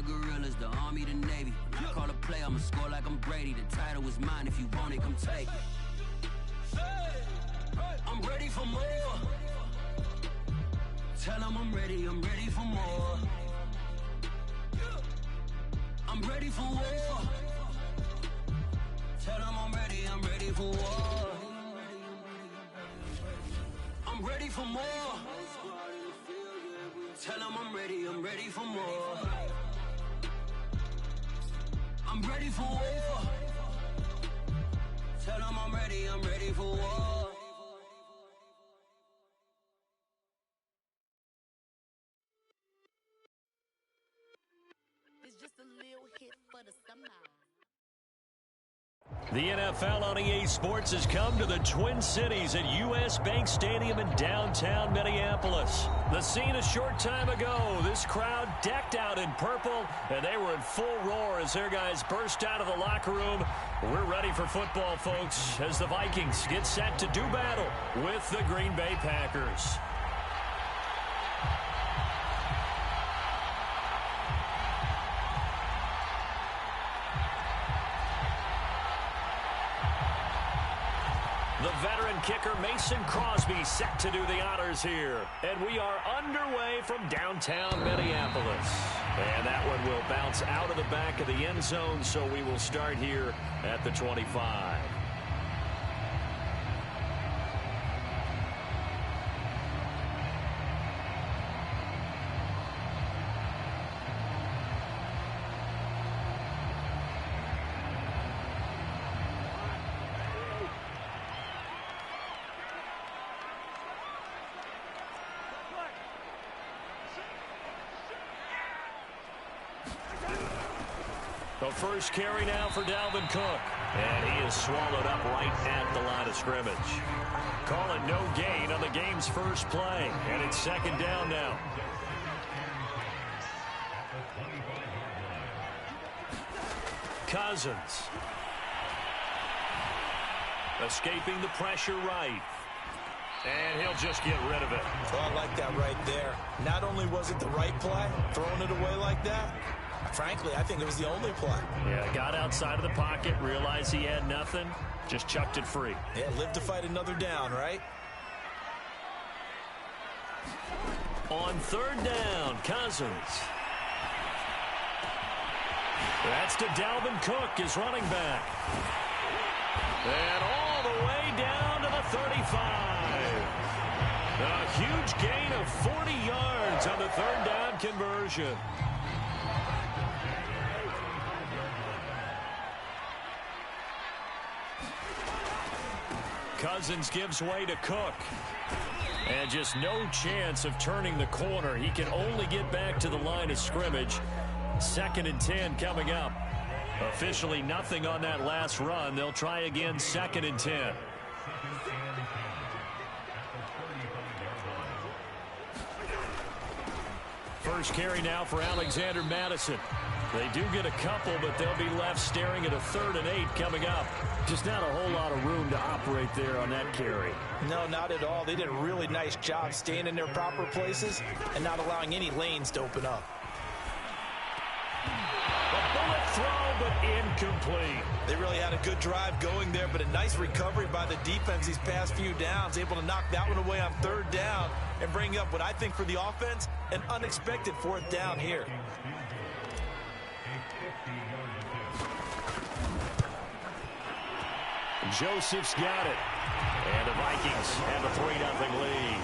of gorillas, the Army, the Navy. When I call a play, I'ma score like I'm Brady. The title is mine, if you want it, come take it. I'm ready for more. Tell them I'm ready for more. I'm ready for war. Tell them I'm ready for war. I'm ready for more. Tell them I'm ready for more. I'm ready for war. Tell them I'm ready for war. It's just a little hit for the summer. The NFL on EA Sports has come to the Twin Cities at U.S. Bank Stadium in downtown Minneapolis. The scene a short time ago, this crowd decked out in purple, and they were in full roar as their guys burst out of the locker room. We're ready for football, folks, as the Vikings get set to do battle with the Green Bay Packers. The veteran kicker Mason Crosby set to do the honors here. And we are underway from downtown Minneapolis. And that one will bounce out of the back of the end zone, so we will start here at the 25. The first carry now for Dalvin Cook. And he is swallowed up right at the line of scrimmage. Call it no gain on the game's first play. And it's second down now. Cousins. Escaping the pressure right. And he'll just get rid of it. Oh, I like that right there. Not only was it the right play, throwing it away like that, frankly, I think it was the only play. Yeah, got outside of the pocket, realized he had nothing, just chucked it free. Yeah, live to fight another down, right? On third down, Cousins. That's to Dalvin Cook, his running back. And all the way down to the 35. A huge gain of 40 yards on the third down conversion. Cousins gives way to Cook. And just no chance of turning the corner. He can only get back to the line of scrimmage. 2nd and 10 coming up. Officially nothing on that last run. They'll try again 2nd and 10. First carry now for Alexander Madison. They do get a couple, but they'll be left staring at a 3rd and 8 coming up. Just not a whole lot of room to operate there on that carry. No, not at all. They did a really nice job staying in their proper places and not allowing any lanes to open up. A bullet throw, but incomplete. They really had a good drive going there, but a nice recovery by the defense these past few downs, able to knock that one away on 3rd down and bring up what I think for the offense, an unexpected 4th down here. Joseph's got it. And the Vikings have a 3-0 lead.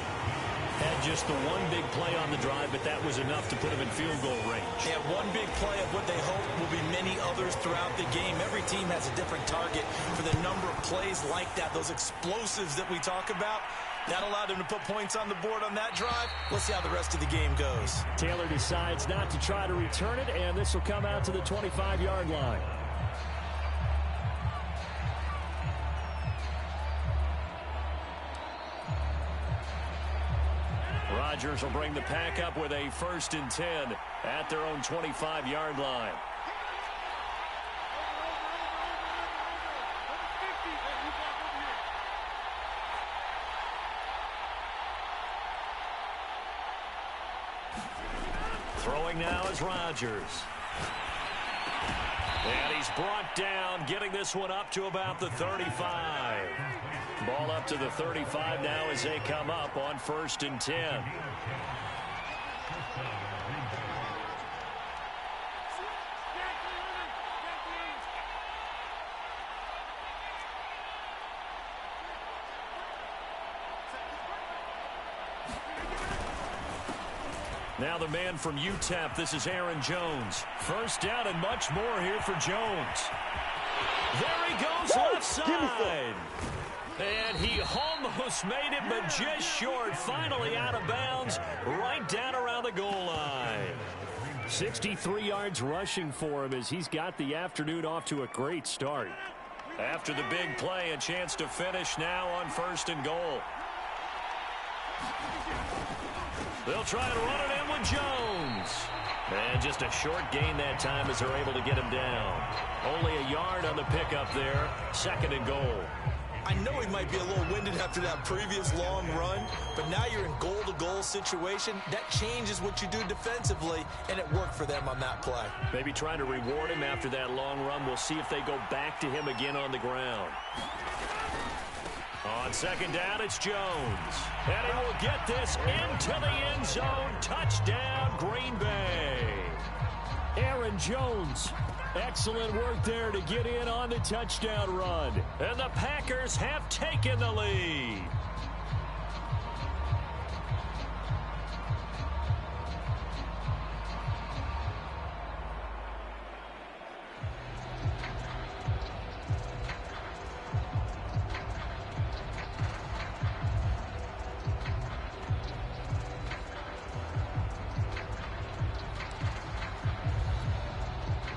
Had just the one big play on the drive, but that was enough to put him in field goal range. Yeah, one big play of what they hope will be many others throughout the game. Every team has a different target for the number of plays like that, those explosives that we talk about. That allowed him to put points on the board on that drive. Let's see how the rest of the game goes. Taylor decides not to try to return it, and this will come out to the 25-yard line. Rodgers will bring the pack up with a 1st and 10 at their own 25-yard line. Throwing now is Rodgers. And he's brought down, getting this one up to about the 35. Ball up to the 35 now as they come up on 1st and 10. Now the man from UTEP, this is Aaron Jones. First down and much more here for Jones. There he goes, left side. And he almost made it, but just short. Finally out of bounds, right down around the goal line. 63 yards rushing for him as he's got the afternoon off to a great start. After the big play, a chance to finish now on 1st and goal. They'll try to run it in with Jones. And just a short gain that time as they're able to get him down. Only a yard on the pickup there. 2nd and goal. I know he might be a little winded after that previous long run, but now you're in goal-to-goal situation. That changes what you do defensively, and it worked for them on that play. Maybe trying to reward him after that long run. We'll see if they go back to him again on the ground. On 2nd down, it's Jones. And he will get this into the end zone. Touchdown, Green Bay. Aaron Jones. Excellent work there to get in on the touchdown run. And the Packers have taken the lead.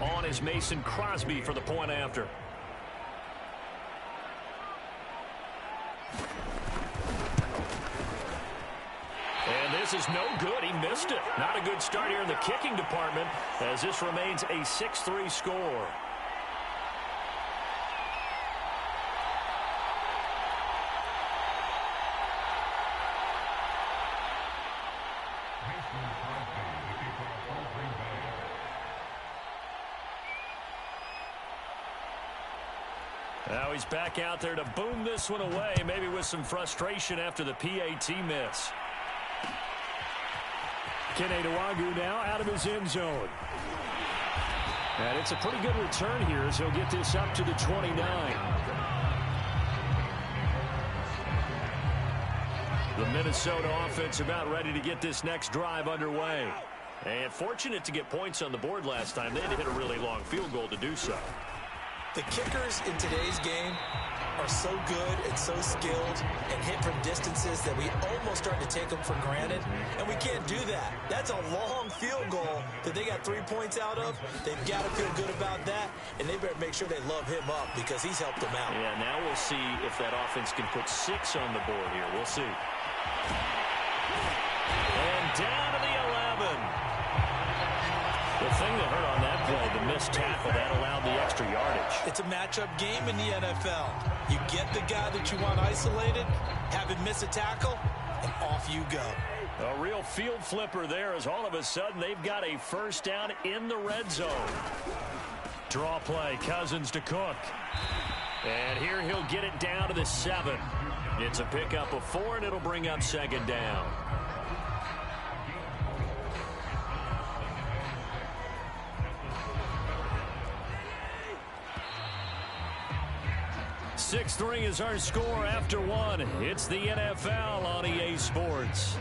On is Mason Crosby for the point after. And this is no good. He missed it. Not a good start here in the kicking department as this remains a 6-3 score. Now he's back out there to boom this one away, maybe with some frustration after the PAT miss. Keneduagu now out of his end zone. And it's a pretty good return here as he'll get this up to the 29. The Minnesota offense about ready to get this next drive underway. And fortunate to get points on the board last time. They had to hit a really long field goal to do so. The kickers in today's game are so good and so skilled and hit from distances that we almost start to take them for granted, and we can't do that. That's a long field goal that they got 3 points out of. They've got to feel good about that, and they better make sure they love him up because he's helped them out. Yeah, now we'll see if that offense can put 6 on the board here. We'll see. And down to the 11. The thing that hurt on that play, the missed tackle, that allowed the extra yardage. It's a matchup game in the NFL. You get the guy that you want isolated, have him miss a tackle, and off you go. A real field flipper there as all of a sudden they've got a first down in the red zone. Draw play, Cousins to Cook. And here he'll get it down to the 7. It's a pickup of 4, and it'll bring up 2nd down. .6-3 is our score after 1. It's the NFL on EA Sports.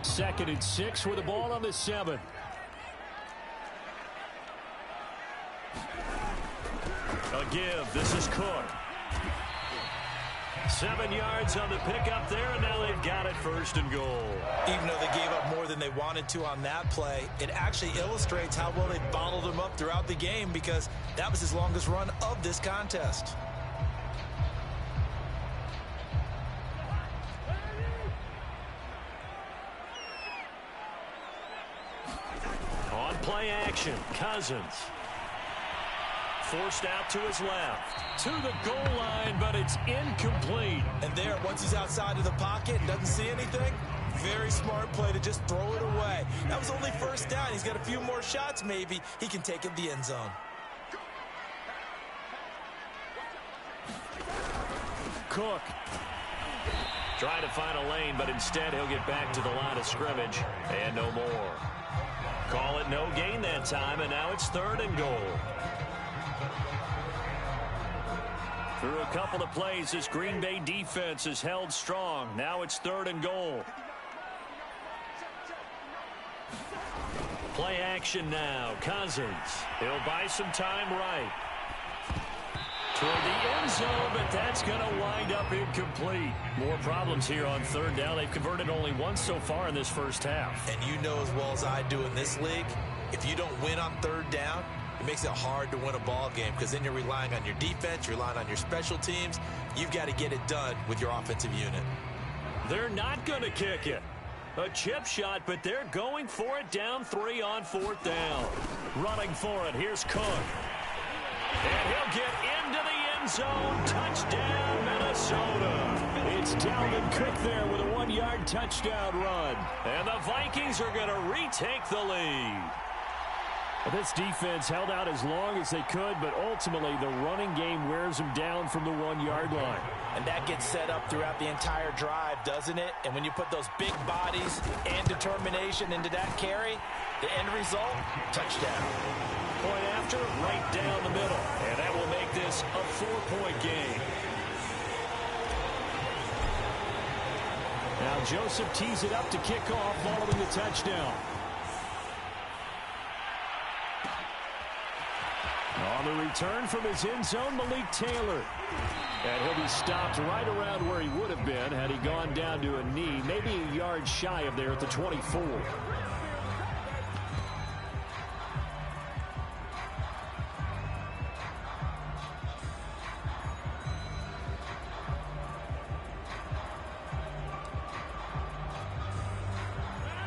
Second and 6 with the ball on the 7. A give. This is Cook. 7 yards on the pickup there, and now they've got it 1st and goal. Even though they gave up more than they wanted to on that play, it actually illustrates how well they bottled him up throughout the game because that was his longest run of this contest. Play action. Cousins. Forced out to his left. To the goal line, but it's incomplete. And there, once he's outside of the pocket and doesn't see anything, very smart play to just throw it away. That was only first down. He's got a few more shots, maybe. He can take it the end zone. Cook. Trying to find a lane, but instead he'll get back to the line of scrimmage. And no more. Call it no gain that time, and now it's 3rd and goal. Through a couple of plays, this Green Bay defense is held strong. Now it's 3rd and goal. Play action now. Cousins. He'll buy some time right. Toward the end zone, but that's going to wind up incomplete. More problems here on 3rd down. They've converted only once so far in this first half. And you know as well as I do in this league, if you don't win on 3rd down, it makes it hard to win a ball game because then you're relying on your defense, you're relying on your special teams. You've got to get it done with your offensive unit. They're not going to kick it. A chip shot, but they're going for it down 3 on 4th down. Running for it, here's Cook. And he'll get into the end zone. Touchdown, Minnesota. It's Dalvin Cook there with a 1-yard touchdown run. And the Vikings are going to retake the lead. This defense held out as long as they could, but ultimately the running game wears them down from the 1-yard line. And that gets set up throughout the entire drive, doesn't it? And when you put those big bodies and determination into that carry, the end result, touchdown. Point after, right down the middle. And that will make this a 4-point game. Now Joseph tees it up to kick off following the touchdown. On the return from his end zone, Malik Taylor. And he'll be stopped right around where he would have been had he gone down to a knee, maybe a yard shy of there at the 24.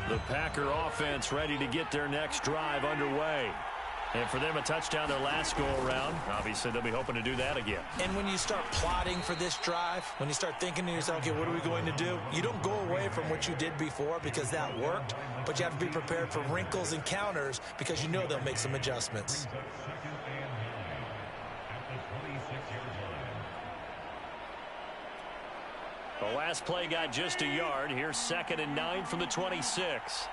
The Packer offense ready to get their next drive underway. And for them, a touchdown their last go-around. Obviously, they'll be hoping to do that again. And when you start plotting for this drive, when you start thinking to yourself, okay, what are we going to do? You don't go away from what you did before because that worked, but you have to be prepared for wrinkles and counters because you know they'll make some adjustments. The last play got just a yard. Here's 2nd and 9 from the 26.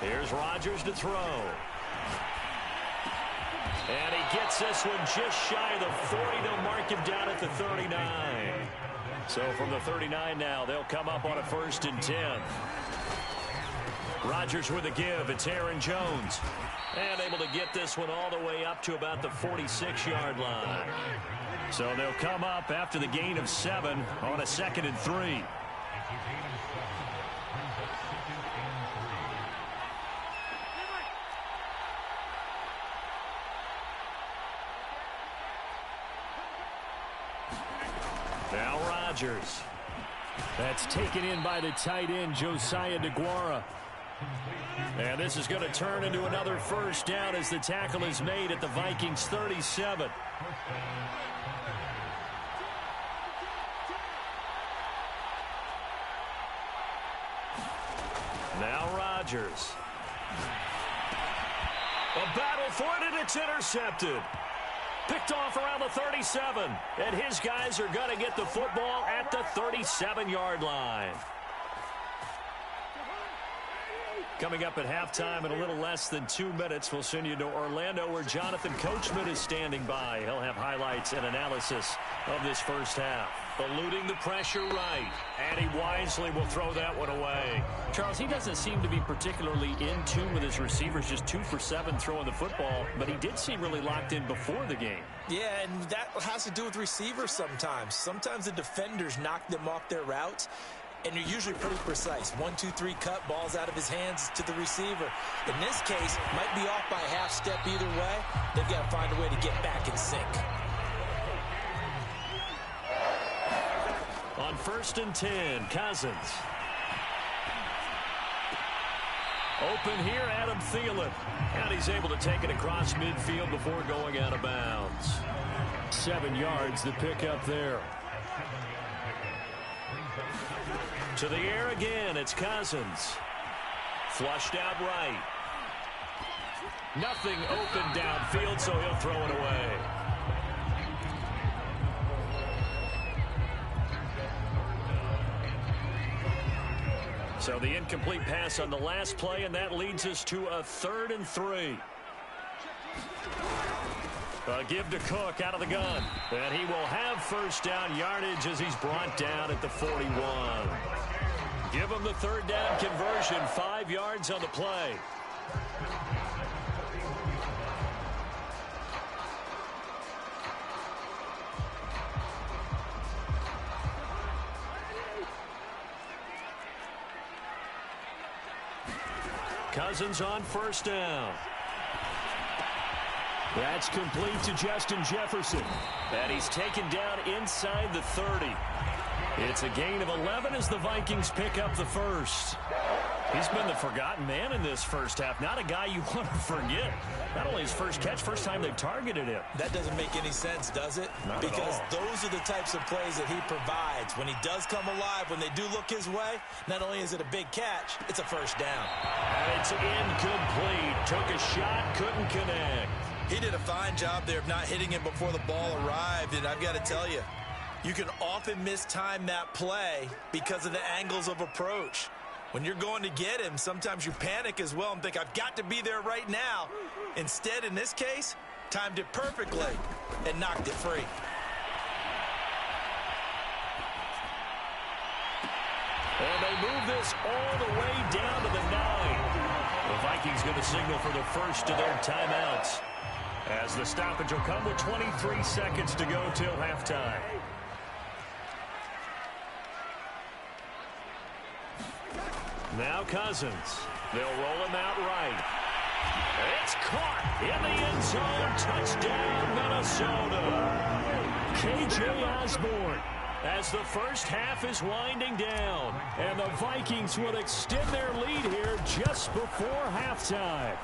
Here's Rodgers to throw. And he gets this one just shy of the 40. They'll mark him down at the 39. So from the 39 now, they'll come up on a 1st and 10. Rodgers with a give. It's Aaron Jones. And able to get this one all the way up to about the 46-yard line. So they'll come up after the gain of 7 on a 2nd and 3. Now Rodgers. That's taken in by the tight end, Josiah DeGuara. And this is going to turn into another 1st down as the tackle is made at the Vikings 37. Now Rodgers. A battle for it, and it's intercepted. Picked off around the 37, and his guys are going to get the football at the 37-yard line. Coming up at halftime in a little less than 2 minutes, we'll send you to Orlando where Jonathan Coachman is standing by. He'll have highlights and analysis of this first half. Eluding the pressure right, and he wisely will throw that one away. Charles, he doesn't seem to be particularly in tune with his receivers, just 2 for 7 throwing the football, but he did seem really locked in before the game. Yeah, and that has to do with receivers sometimes. Sometimes the defenders knock them off their routes. and you're usually pretty precise. 1, 2, 3 cut, balls out of his hands to the receiver. In this case, might be off by a half step either way. They've got to find a way to get back in sync. On 1st and 10, Cousins. Open here, Adam Thielen. And he's able to take it across midfield before going out of bounds. 7 yards to pick up there. To the air again, it's Cousins. Flushed out right. Nothing open downfield, so he'll throw it away. So the incomplete pass on the last play, and that leads us to a 3rd and 3. A give to Cook out of the gun. And he will have first down yardage as he's brought down at the 41. Give him the 3rd down conversion, 5 yards on the play. Cousins on 1st down. That's complete to Justin Jefferson. And he's taken down inside the 30. It's a gain of 11 as the Vikings pick up the first. He's been the forgotten man in this first half. Not a guy you want to forget. Not only his first catch, first time they've targeted him. That doesn't make any sense, does it? Not because at all. Those are the types of plays that he provides. When he does come alive, when they do look his way, not only is it a big catch, it's a first down. And it's incomplete. Took a shot, couldn't connect. He did a fine job there of not hitting him before the ball arrived, and I've got to tell you, you can often mistime that play because of the angles of approach. When you're going to get him, sometimes you panic as well and think, I've got to be there right now. Instead, in this case, timed it perfectly and knocked it free. And they move this all the way down to the 9. The Vikings going to signal for the first of their timeouts, as the stoppage will come with 23 seconds to go till halftime. Now Cousins. They'll roll him out right. It's caught in the end zone. Touchdown, Minnesota. K.J. Osborne, as the first half is winding down, and the Vikings will extend their lead here just before halftime.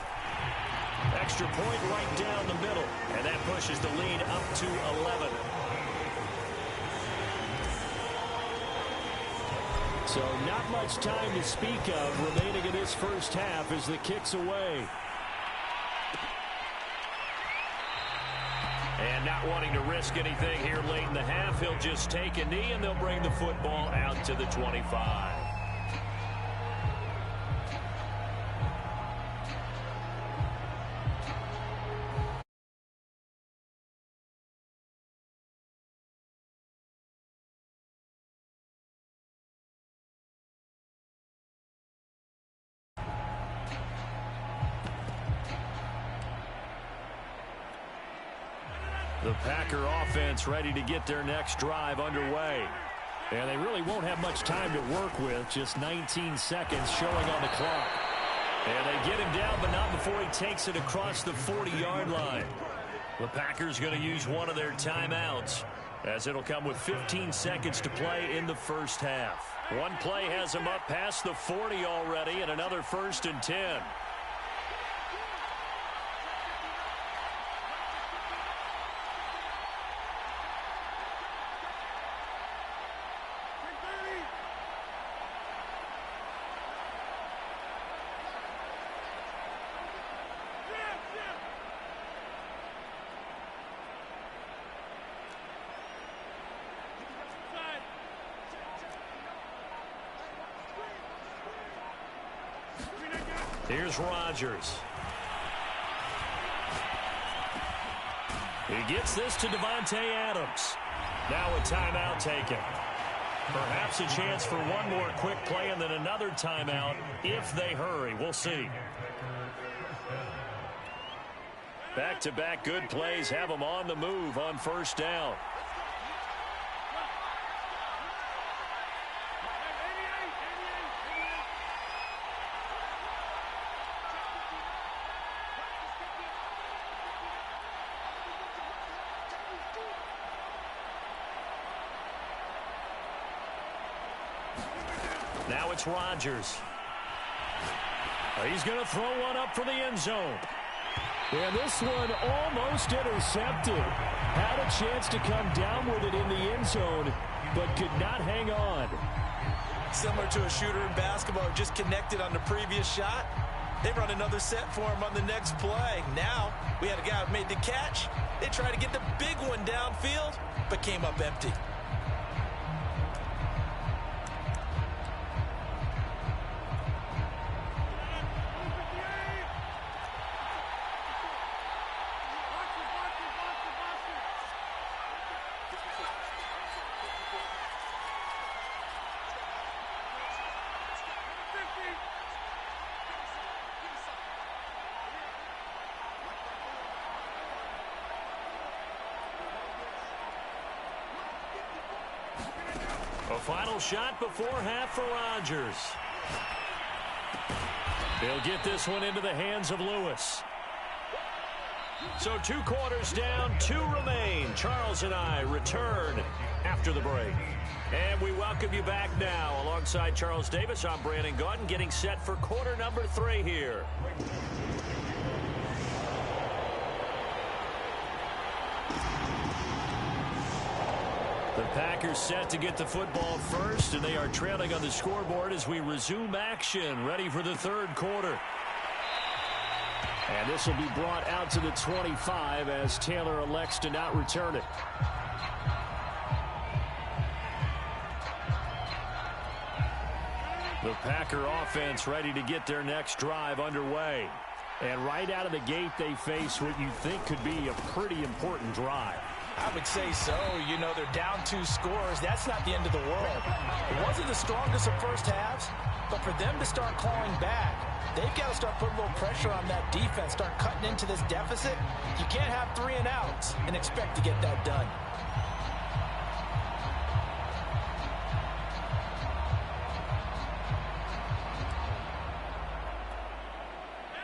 Extra point right down the middle, and that pushes the lead up to 11. So not much time to speak of remaining in this first half as the kick's away. And not wanting to risk anything here late in the half, he'll just take a knee and they'll bring the football out to the 25. The Packer offense ready to get their next drive underway. And they really won't have much time to work with. Just 19 seconds showing on the clock. And they get him down, but not before he takes it across the 40-yard line. The Packers going to use one of their timeouts, as it'll come with 15 seconds to play in the first half. One play has him up past the 40 already, and another 1st and 10. Here's Rodgers. He gets this to Davante Adams. Now a timeout taken. Perhaps a chance for one more quick play and then another timeout if they hurry. We'll see. Back-to-back good plays have them on the move on first down. Now it's Rodgers. He's going to throw one up for the end zone. And this one almost intercepted. Had a chance to come down with it in the end zone, but could not hang on. Similar to a shooter in basketball, just connected on the previous shot. They run another set for him on the next play. Now, we had a guy who made the catch. They tried to get the big one downfield, but came up empty. A final shot before half for Rodgers. They'll get this one into the hands of Lewis. So 2 quarters down, 2 remain. Charles and I return after the break. And we welcome you back now. Alongside Charles Davis, I'm Brandon Gaudin, getting set for quarter number 3 here. The Packers set to get the football first, and they are trailing on the scoreboard as we resume action, ready for the 3rd quarter. And this will be brought out to the 25 as Taylor elects to not return it. The Packer offense ready to get their next drive underway. And right out of the gate, they face what you think could be a pretty important drive. I would say so. You know, they're down 2 scores. That's not the end of the world. It wasn't the strongest of first halves, but for them to start clawing back, they've got to start putting a little pressure on that defense, start cutting into this deficit. You can't have 3 and outs and expect to get that done.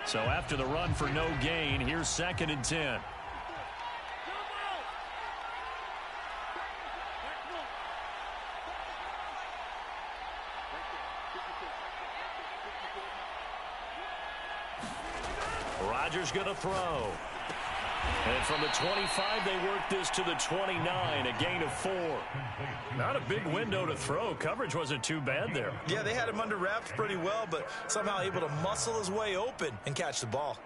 So after the run for no gain, here's 2nd and 10. Rodgers going to throw. And from the 25, they work this to the 29, a gain of 4. Not a big window to throw. Coverage wasn't too bad there. Yeah, they had him under wraps pretty well, but somehow able to muscle his way open and catch the ball.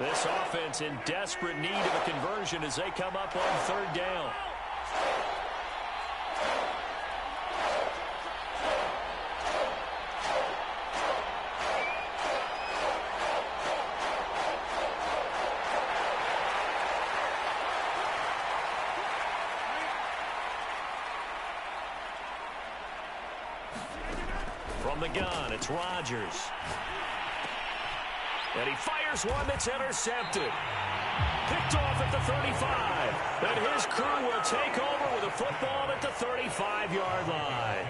This offense in desperate need of a conversion as they come up on 3rd down. From the gun, it's Rodgers. And he fires one that's intercepted. Picked off at the 35. And his crew will take over with a football at the 35-yard line.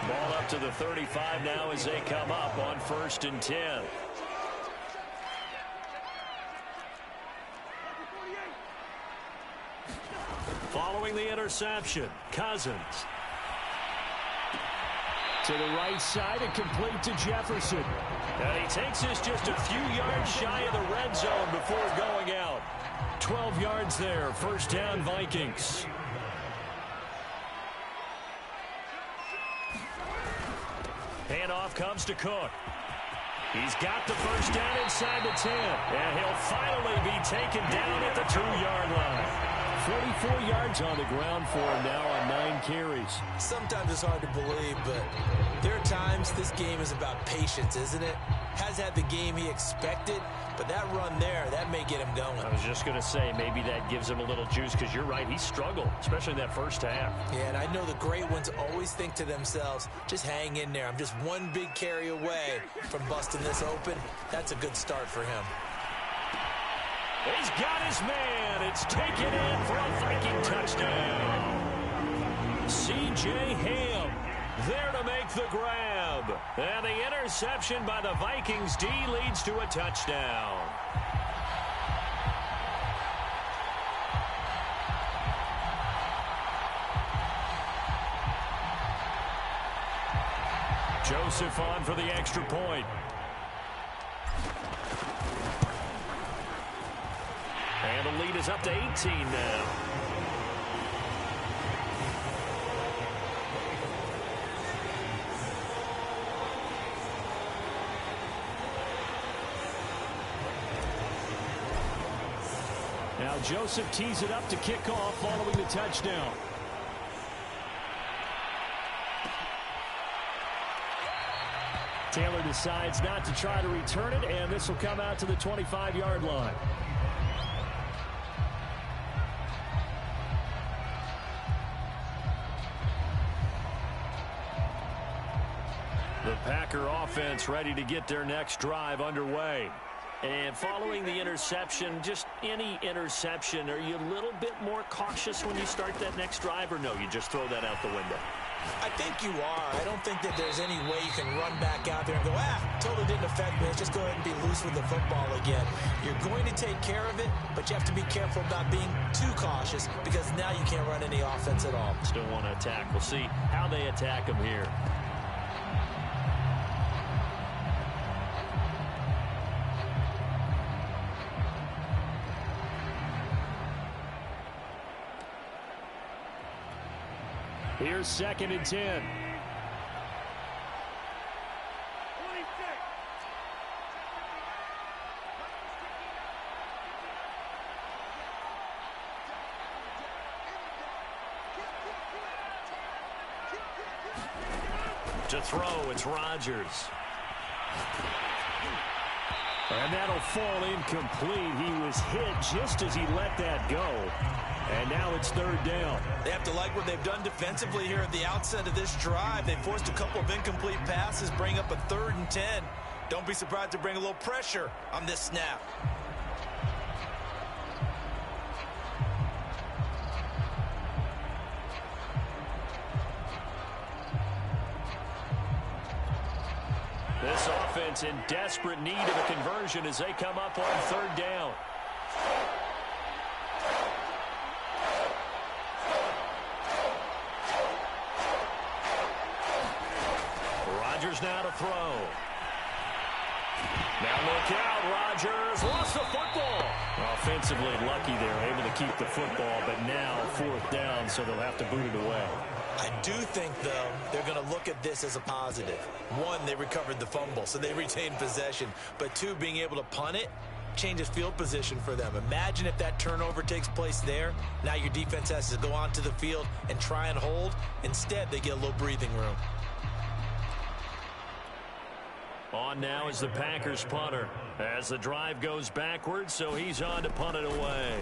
Ball up to the 35 now as they come up on 1st and 10. Following the interception, Cousins. To the right side and complete to Jefferson. And he takes this just a few yards shy of the red zone before going out. 12 yards there, 1st down Vikings. Handoff comes to Cook. He's got the 1st down inside the 10. And he'll finally be taken down at the 2-yard line. 44 yards on the ground for him now on 9 carries. Sometimes it's hard to believe, but there are times this game is about patience, isn't it? Has had the game he expected, but that run there, that may get him going. I was just going to say, maybe that gives him a little juice, because you're right, he struggled, especially in that 1st half. Yeah, and I know the great ones always think to themselves, just hang in there. I'm just one big carry away from busting this open. That's a good start for him. He's got his man. It's taken in for a Viking touchdown. C.J. Ham There to make the grab. And the interception by the Vikings D leads to a touchdown. Joseph on for the extra point. And the lead is up to 18 now. Now Joseph tees it up to kick off following the touchdown. Taylor decides not to try to return it, and this will come out to the 25-yard line. The Packer offense ready to get their next drive underway. And following the interception, just any interception, are you a little bit more cautious when you start that next drive, or no, you just throw that out the window? I think you are. I don't think that there's any way you can run back out there and go, totally didn't affect me. Let's just go ahead and be loose with the football again. You're going to take care of it, but you have to be careful about being too cautious because now you can't run any offense at all. Still want to attack. We'll see how they attack them here. Here's 2nd and 10. To throw, it's Rodgers. And that'll fall incomplete. He was hit just as he let that go. And now it's 3rd down. They have to like what they've done defensively here at the outset of this drive. They forced a couple of incomplete passes, bring up a 3rd and 10. Don't be surprised to bring a little pressure on this snap. This offense in desperate need of a conversion as they come up on 3rd down. Rodgers now to throw. Now look out, Rodgers lost the football. Offensively lucky they're able to keep the football, but now 4th down, so they'll have to boot it away. I do think, though, they're going to look at this as a positive. 1, they recovered the fumble, so they retained possession. But 2, being able to punt it changes field position for them. Imagine if that turnover takes place there. Now your defense has to go onto the field and try and hold. Instead, they get a little breathing room. On now is the Packers punter as the drive goes backwards, so he's on to punt it away.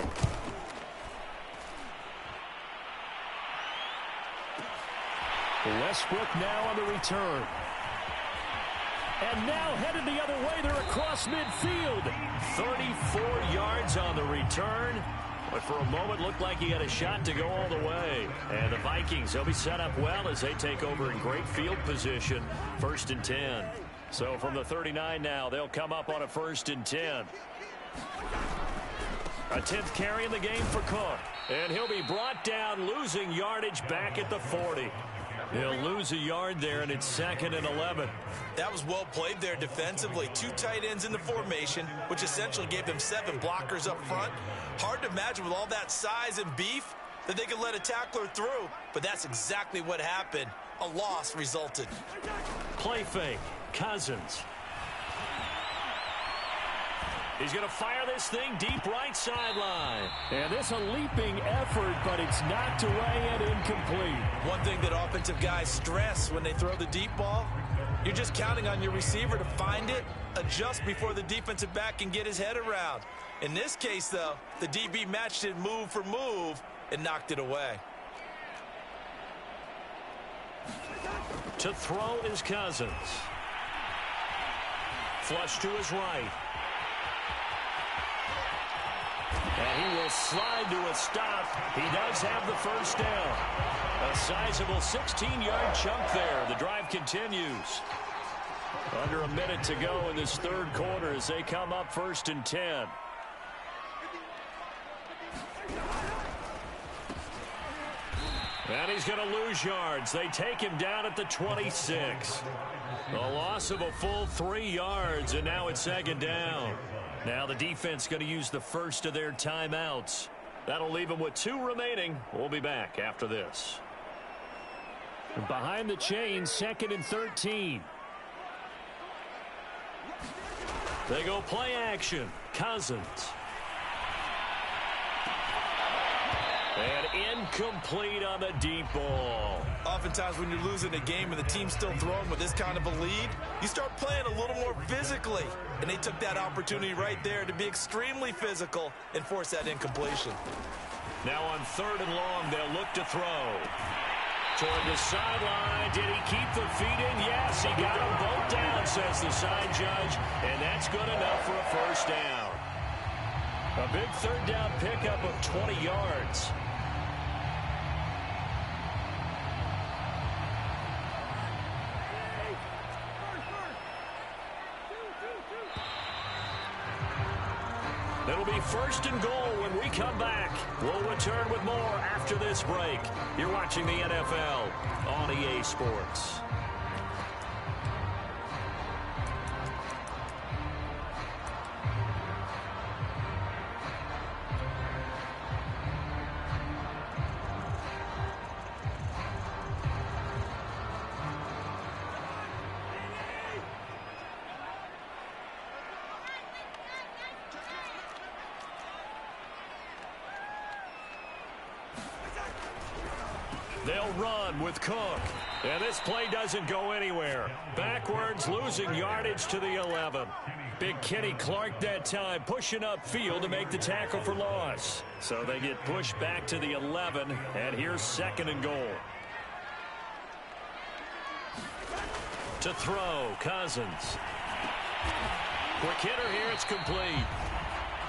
Westbrook now on the return. And now headed the other way. They're across midfield. 34 yards on the return. But for a moment, looked like he had a shot to go all the way. And the Vikings, they'll be set up well as they take over in great field position. 1st and 10. So from the 39 now, they'll come up on a 1st and 10. A 10th carry in the game for Cook. And he'll be brought down, losing yardage back at the 40. He'll lose a yard there, and it's 2nd and 11. That was well played there defensively. 2 tight ends in the formation, which essentially gave them 7 blockers up front. Hard to imagine with all that size and beef that they could let a tackler through, but that's exactly what happened. A loss resulted. Play fake. Cousins. He's going to fire this thing deep right sideline. And this a leaping effort, but it's knocked away and incomplete. One thing that offensive guys stress when they throw the deep ball, you're just counting on your receiver to find it, adjust before the defensive back can get his head around. In this case, though, the DB matched it move for move and knocked it away. To throw is Cousins. Flush to his right. And he will slide to a stop. He does have the first down. A sizable 16-yard chunk there. The drive continues. Under a minute to go in this third quarter as they come up 1st and 10. And he's going to lose yards. They take him down at the 26. A loss of a full 3 yards, and now it's 2nd down. Now the defense going to use the first of their timeouts. That'll leave them with 2 remaining. We'll be back after this. Behind the chains, 2nd and 13. They go play action. Cousins. And incomplete on the deep ball. Oftentimes when you're losing a game and the team's still throwing with this kind of a lead, you start playing a little more physically. And they took that opportunity right there to be extremely physical and force that incompletion. Now on 3rd and long, they'll look to throw. Toward the sideline. Did he keep the feet in? Yes, he got them both down, says the side judge. And that's good enough for a first down. A big 3rd down pickup of 20 yards. It'll be 1st and goal when we come back. We'll return with more after this break. You're watching the NFL on EA Sports. They'll run with Cook. And this play doesn't go anywhere. Backwards, losing yardage to the 11. Big Kenny Clark that time pushing upfield to make the tackle for loss. So they get pushed back to the 11, and here's 2nd and goal. To throw, Cousins. Quick hitter here, it's complete.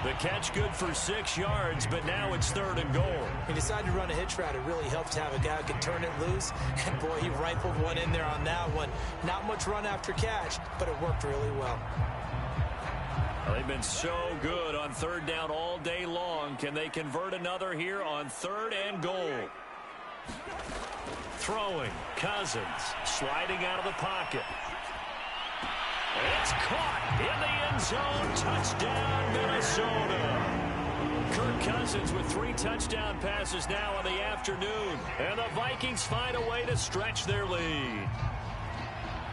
The catch good for 6 yards, but now it's 3rd and goal. He decided to run a hitch route. It really helped to have a guy who could turn it loose. And, boy, he rifled one in there on that one. Not much run after catch, but it worked really well. Well, they've been so good on 3rd down all day long. Can they convert another here on 3rd and goal? Throwing, Cousins, sliding out of the pocket. It's caught in the end zone. Touchdown, Minnesota. Kirk Cousins with 3 touchdown passes now in the afternoon. And the Vikings find a way to stretch their lead.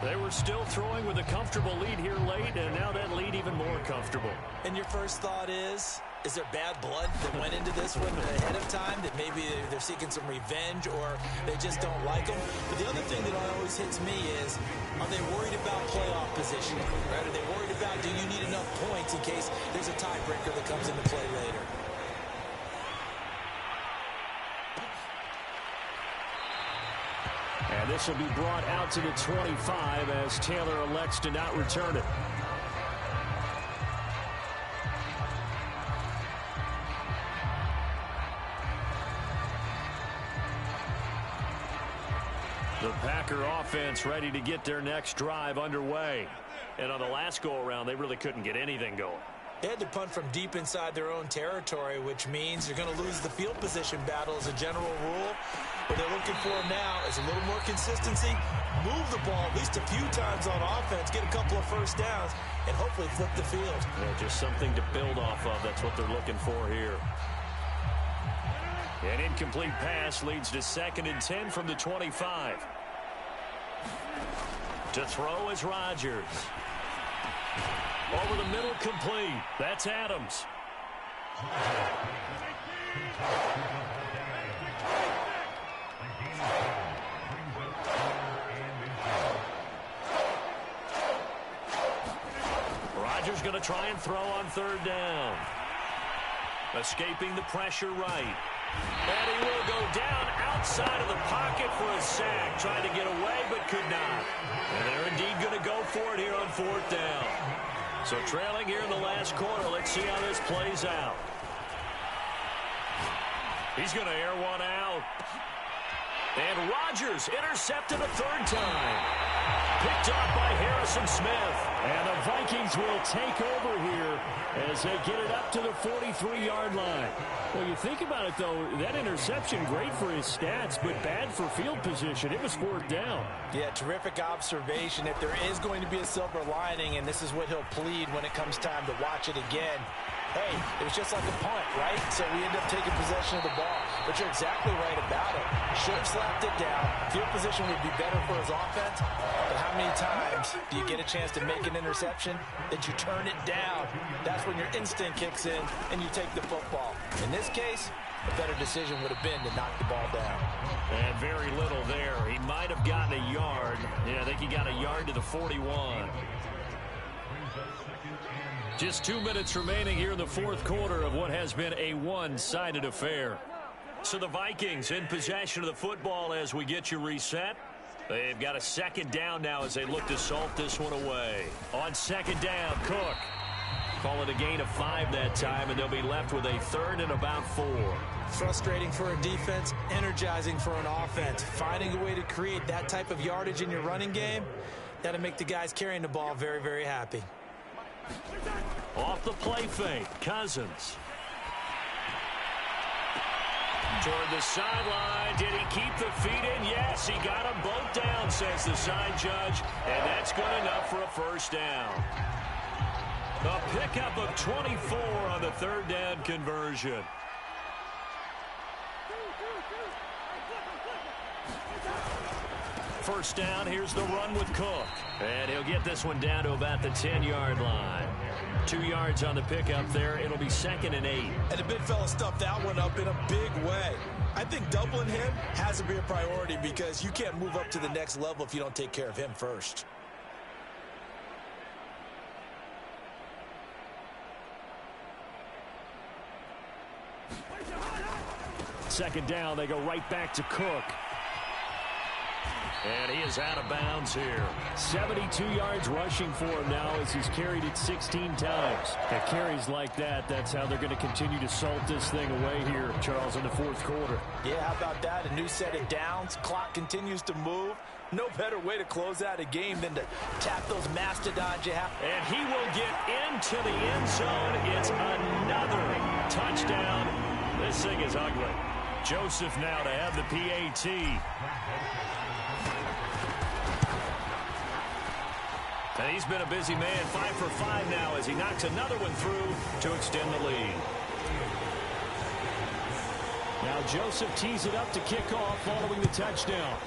They were still throwing with a comfortable lead here late, and now that lead even more comfortable. And your first thought is there bad blood that went into this one ahead of time, that maybe they're seeking some revenge or they just don't like them? But the other thing that always hits me is, are they worried about playoff positioning? Right? Are they worried about, do you need enough points in case there's a tiebreaker that comes into play later? And this will be brought out to the 25 as Taylor elects to not return it. The Packer offense ready to get their next drive underway. And on the last go-around, they really couldn't get anything going. They had to punt from deep inside their own territory, which means you're going to lose the field position battle as a general rule. What they're looking for now is a little more consistency, move the ball at least a few times on offense, get a couple of first downs, and hopefully flip the field. Yeah, just something to build off of. That's what they're looking for here. An incomplete pass leads to 2nd and 10 from the 25. To throw is Rodgers. Over the middle, complete. That's Adams. Rodgers going to try and throw on 3rd down. Escaping the pressure right. And he will go down outside of the pocket for a sack. Trying to get away, but could not. And they're indeed going to go for it here on 4th down. So trailing here in the last quarter. Let's see how this plays out. He's going to air one out. And Rodgers intercepted a third time. Picked off by Harrison Smith. And the Vikings will take over here as they get it up to the 43-yard line. Well, you think about it, though, that interception, great for his stats, but bad for field position. It was fourth down. Yeah, terrific observation. If there is going to be a silver lining, and this is what he'll plead when it comes time to watch it again, hey, it was just like a punt, right? So we end up taking possession of the ball. But you're exactly right about it. Should have slapped it down. Field position would be better for his offense. But how many times do you get a chance to make an interception that you turn it down? That's when your instinct kicks in and you take the football. In this case, a better decision would have been to knock the ball down. And very little there. He might have gotten a yard. Yeah, I think he got a yard to the 41. Just 2 minutes remaining here in the fourth quarter of what has been a one-sided affair. So the Vikings in possession of the football as we get you reset. They've got a second down now as they look to salt this one away. On second down, Cook. Call it a gain of 5 that time, and they'll be left with a third and about 4. Frustrating for a defense, energizing for an offense. Finding a way to create that type of yardage in your running game, that'll make the guys carrying the ball very, very happy. Off the play fake, Cousins. Toward the sideline. Did he keep the feet in? Yes, he got them both down, says the side judge. And that's good enough for a first down. A pickup of 24 on the third down conversion. First down, here's the run with Cook. And he'll get this one down to about the 10-yard line. 2 yards on the pickup there. It'll be 2nd and 8. And the big fella stuffed that one up in a big way. I think doubling him has to be a priority because you can't move up to the next level if you don't take care of him first. Second down, they go right back to Cook. And he is out of bounds here. 72 yards rushing for him now as he's carried it 16 times. At carries like that, that's how they're going to continue to salt this thing away here, Charles, in the fourth quarter. Yeah, how about that? A new set of downs. Clock continues to move. No better way to close out a game than to tap those mastodons you have. And he will get into the end zone. It's another touchdown. This thing is ugly. Joseph now to have the PAT. And he's been a busy man, 5 for 5 now as he knocks another one through to extend the lead. Now Joseph tees it up to kick off following the touchdown.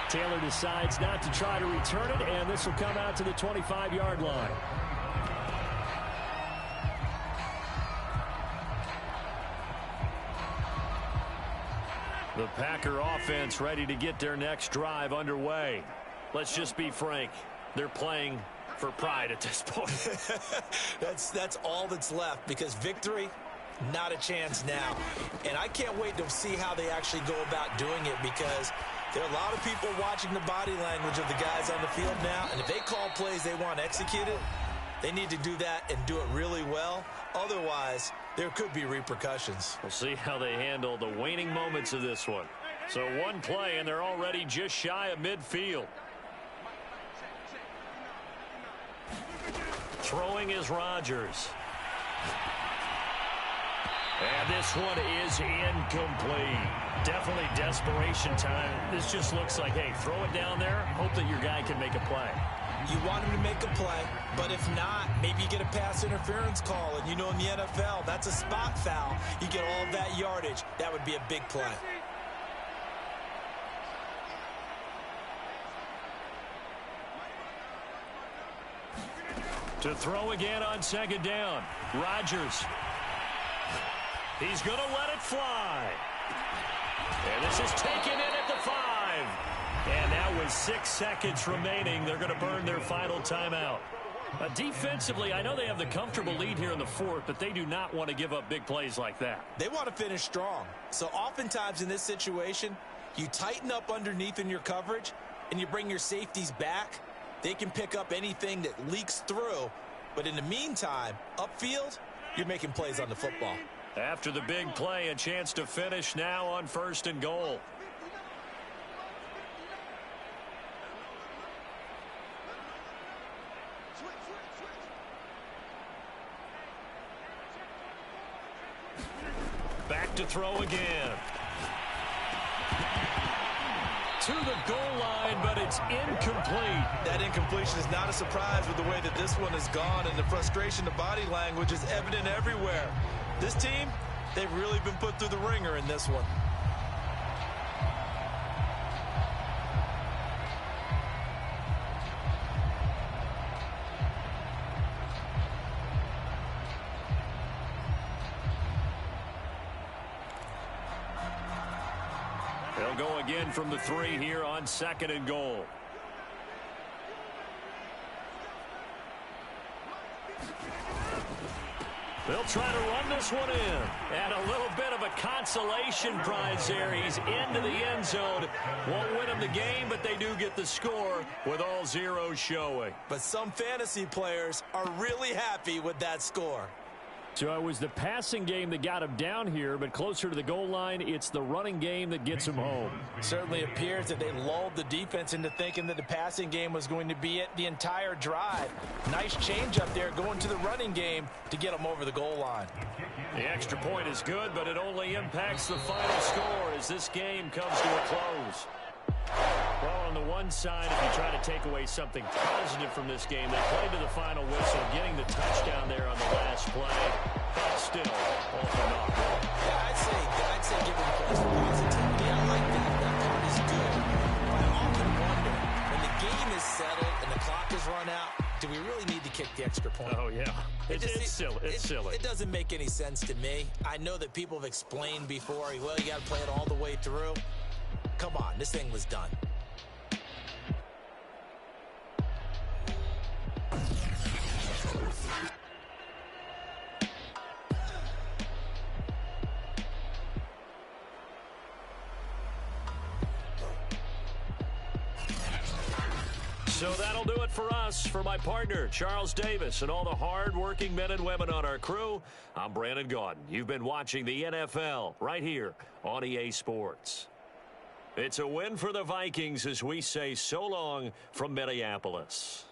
Taylor decides not to try to return it, and this will come out to the 25-yard line. The Packer offense ready to get their next drive underway. Let's just be frank. They're playing for pride at this point. That's all that's left because victory, not a chance now. And I can't wait to see how they actually go about doing it because there are a lot of people watching the body language of the guys on the field now. And if they call plays they want executed, they need to do that and do it really well. Otherwise, there could be repercussions. We'll see how they handle the waning moments of this one. So one play, and they're already just shy of midfield. Throwing is Rodgers. And this one is incomplete. Definitely desperation time. This just looks like, hey, throw it down there, hope that your guy can make a play. You want him to make a play, but if not, maybe you get a pass interference call. And you know in the NFL, that's a spot foul. You get all of that yardage. That would be a big play. To throw again on second down. Rodgers. He's going to let it fly. And this is taken in at the 5. And now with 6 seconds remaining, they're going to burn their final timeout. Defensively, I know they have the comfortable lead here in the fourth, but they do not want to give up big plays like that. They want to finish strong. So oftentimes in this situation, you tighten up underneath in your coverage, and you bring your safeties back. They can pick up anything that leaks through, But in the meantime, upfield, you're making plays on the football. After the big play, a chance to finish now on 1st and goal. Back to throw again. To the goal line, but it's incomplete. That incompletion is not a surprise with the way that this one has gone, and the frustration, the body language is evident everywhere. This team, they've really been put through the ringer in this one. They'll go again from the 3 here on 2nd and goal. They'll try to run this one in. And a little bit of a consolation prize there. He's into the end zone. Won't win him the game, but they do get the score with all zeros showing. But some fantasy players are really happy with that score. So it was the passing game that got him down here, but closer to the goal line, it's the running game that gets him home. Certainly appears that they lulled the defense into thinking that the passing game was going to be it the entire drive. Nice change up there going to the running game to get them over the goal line. The extra point is good, but it only impacts the final score as this game comes to a close. Well, on the one side, if you try to take away something positive from this game, they played to the final whistle, getting the touchdown there on the last play. But still, all for naught. Yeah, I'd say give them points for positivity. I like that. That part is good. But I often wonder, when the game is settled and the clock is run out, do we really need to kick the extra point? Oh, yeah. It's silly. It's silly. It doesn't make any sense to me. I know that people have explained before, well, you got to play it all the way through. Come on, this thing was done. So that'll do it for us. For my partner, Charles Davis, and all the hard-working men and women on our crew, I'm Brandon Gaudin. You've been watching the NFL right here on EA Sports. It's a win for the Vikings as we say so long from Minneapolis.